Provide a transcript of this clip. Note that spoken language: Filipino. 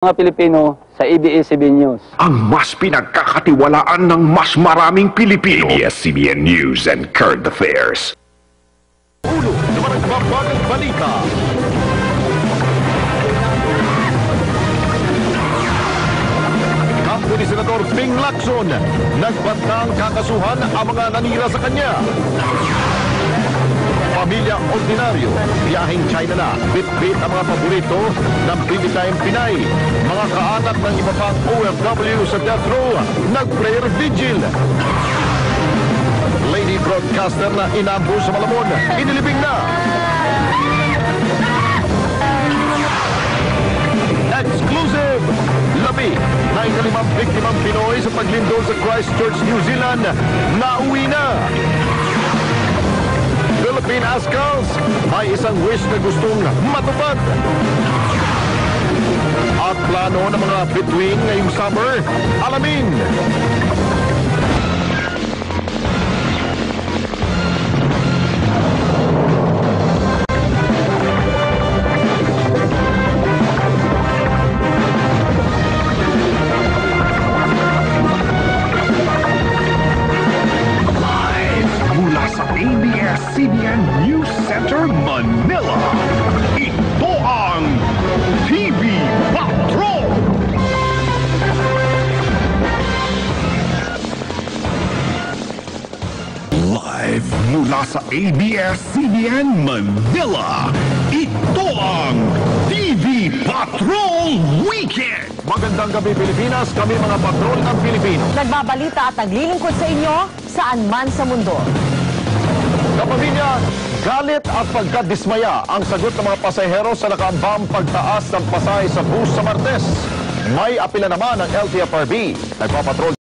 Mga Pilipino sa ABS-CBN News. Ang mas pinagkakatiwalaan ng mas maraming Pilipino. ABS-CBN News and Current Affairs. Ulo na nagbabagang balita. Kampo ni Senador Ping Lacson, nagbantang kakasuhan ang mga nanira sa kanya. Pamilya ordinaryo, biyaheng China na, bit-bit ang mga paborito ng Pilipinang Pinay. Mga kaanak ng iba pang OFW sa death row, nag-prayer vigil. Lady broadcaster na inambush sa Malamon, inilibing na. Exclusive! Labi na ikalimang biktimang Pinoy sa paglindol sa Christchurch, New Zealand, nauwi na. Philippine Ascals, may isang wish na gustong matupad. At plano ng mga bituin ngayong summer, alamin. ABS-CBN News Center, Manila. Ito ang TV Patrol! Live mula sa ABS-CBN Manila, ito ang TV Patrol Weekend! Magandang gabi Pilipinas, kami mga patrol ng Pilipino. Nagbabalita at naglilingkod sa inyo saan man sa mundo. Kapamilya, galit at pagkadismaya ang sagot ng mga pasahero sa nakaambang pagtaas ng pasay sa bus sa Martes. May apila naman ang LTFRB. Nagpapatrol